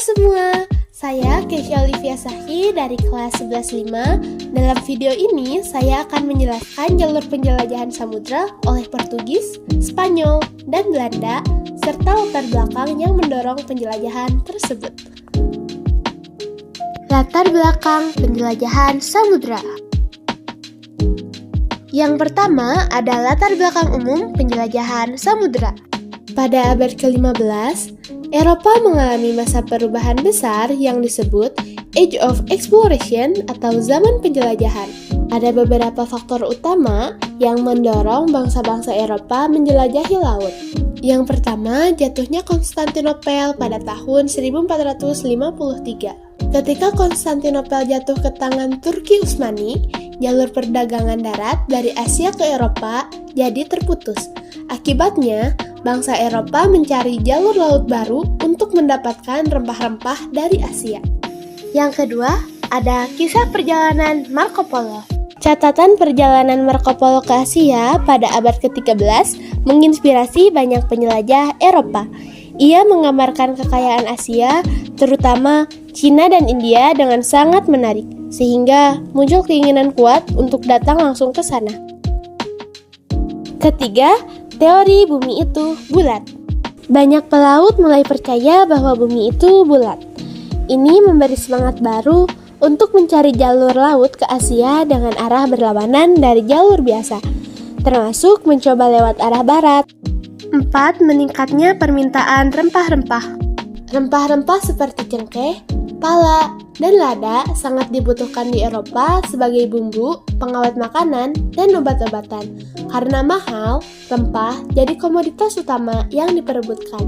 semua, saya Kesha Olivia Sahi dari kelas 11.5. Dalam video ini, saya akan menjelaskan jalur penjelajahan samudra oleh Portugis, Spanyol, dan Belanda, serta latar belakang yang mendorong penjelajahan tersebut. Latar belakang penjelajahan samudra. Yang pertama ada latar belakang umum penjelajahan samudra. Pada abad ke-15, Eropa mengalami masa perubahan besar yang disebut Age of Exploration atau zaman penjelajahan. Ada beberapa faktor utama yang mendorong bangsa-bangsa Eropa menjelajahi laut. Yang pertama, jatuhnya Konstantinopel pada tahun 1453. Ketika Konstantinopel jatuh ke tangan Turki Utsmani, jalur perdagangan darat dari Asia ke Eropa jadi terputus. Akibatnya, bangsa Eropa mencari jalur laut baru untuk mendapatkan rempah-rempah dari Asia. Yang kedua, ada kisah perjalanan Marco Polo. Catatan perjalanan Marco Polo ke Asia pada abad ke-13 menginspirasi banyak penjelajah Eropa. Ia menggambarkan kekayaan Asia, terutama Cina dan India dengan sangat menarik, sehingga muncul keinginan kuat untuk datang langsung ke sana. Ketiga, teori bumi itu bulat. Banyak pelaut mulai percaya bahwa bumi itu bulat. Ini memberi semangat baru untuk mencari jalur laut ke Asia dengan arah berlawanan dari jalur biasa, termasuk mencoba lewat arah barat. 4. Meningkatnya permintaan rempah-rempah. Rempah-rempah seperti cengkeh, pala, dan lada sangat dibutuhkan di Eropa sebagai bumbu, pengawet makanan, dan obat-obatan. Karena mahal, rempah jadi komoditas utama yang diperebutkan.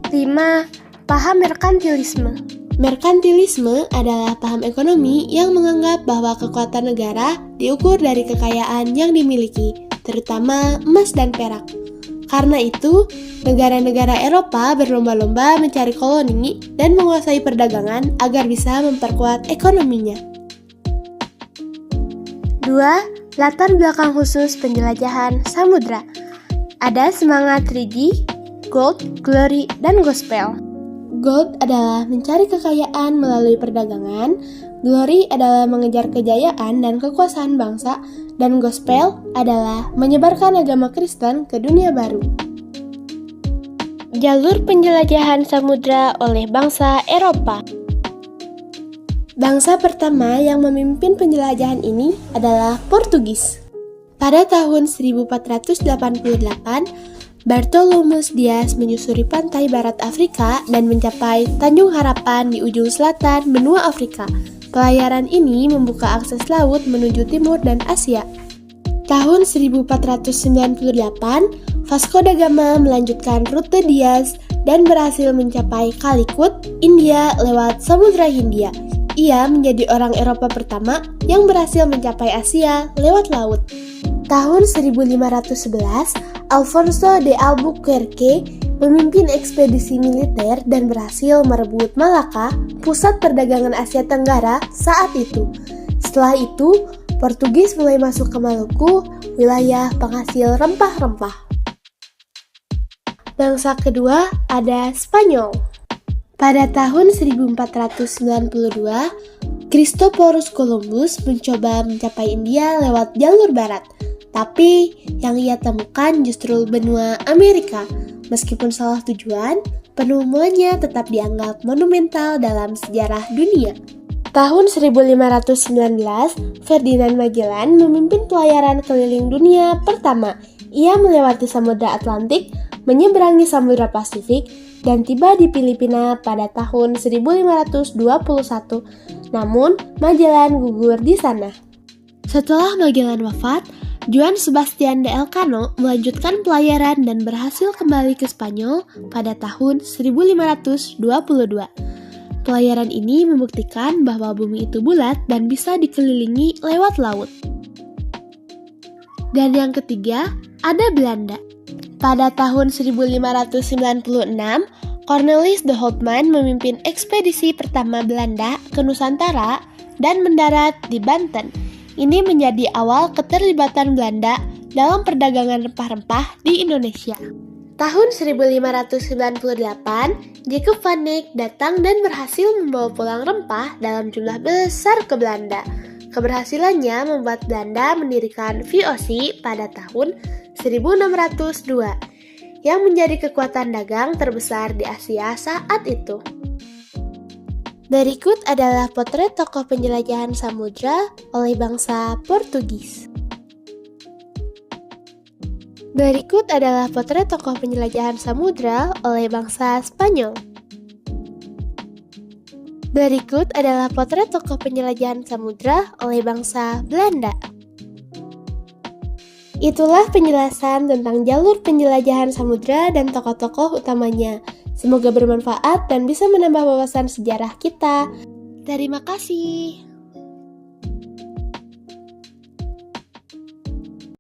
5. Paham merkantilisme. Merkantilisme adalah paham ekonomi yang menganggap bahwa kekuatan negara diukur dari kekayaan yang dimiliki, terutama emas dan perak. Karena itu, negara-negara Eropa berlomba-lomba mencari koloni dan menguasai perdagangan agar bisa memperkuat ekonominya. 2. Latar belakang khusus penjelajahan samudra. Ada semangat 3G, gold, glory, dan gospel. Gold adalah mencari kekayaan melalui perdagangan, glory adalah mengejar kejayaan dan kekuasaan bangsa, dan gospel adalah menyebarkan agama Kristen ke dunia baru. Jalur penjelajahan samudra oleh bangsa Eropa. Bangsa pertama yang memimpin penjelajahan ini adalah Portugis. Pada tahun 1488, Bartolomeus Dias menyusuri pantai barat Afrika dan mencapai Tanjung Harapan di ujung selatan benua Afrika. Pelayaran ini membuka akses laut menuju timur dan Asia. Tahun 1498, Vasco da Gama melanjutkan rute Dias dan berhasil mencapai Calicut, India lewat Samudra Hindia. Ia menjadi orang Eropa pertama yang berhasil mencapai Asia lewat laut. Tahun 1511, Alfonso de Albuquerque memimpin ekspedisi militer dan berhasil merebut Malaka, pusat perdagangan Asia Tenggara saat itu. Setelah itu, Portugis mulai masuk ke Maluku, wilayah penghasil rempah-rempah. Bangsa kedua ada Spanyol. Pada tahun 1492, Christophorus Columbus mencoba mencapai India lewat jalur barat. Tapi yang ia temukan justru benua Amerika. Meskipun salah tujuan, penemuannya tetap dianggap monumental dalam sejarah dunia. Tahun 1519, Ferdinand Magellan memimpin pelayaran keliling dunia pertama. Ia melewati Samudra Atlantik, menyeberangi Samudra Pasifik, dan tiba di Filipina pada tahun 1521. Namun, Magellan gugur di sana. Setelah Magellan wafat, Juan Sebastian de Elcano melanjutkan pelayaran dan berhasil kembali ke Spanyol pada tahun 1522. Pelayaran ini membuktikan bahwa bumi itu bulat dan bisa dikelilingi lewat laut. Dan yang ketiga, ada Belanda. Pada tahun 1596, Cornelis de Houtman memimpin ekspedisi pertama Belanda ke Nusantara dan mendarat di Banten. Ini menjadi awal keterlibatan Belanda dalam perdagangan rempah-rempah di Indonesia. Tahun 1598, Jacob van Eyck datang dan berhasil membawa pulang rempah dalam jumlah besar ke Belanda. Keberhasilannya membuat Belanda mendirikan VOC pada tahun 1602, yang menjadi kekuatan dagang terbesar di Asia saat itu. Berikut adalah potret tokoh penjelajahan samudra oleh bangsa Portugis. Berikut adalah potret tokoh penjelajahan samudra oleh bangsa Spanyol. Berikut adalah potret tokoh penjelajahan samudra oleh bangsa Belanda. Itulah penjelasan tentang jalur penjelajahan samudra dan tokoh-tokoh utamanya. Semoga bermanfaat dan bisa menambah wawasan sejarah kita. Terima kasih.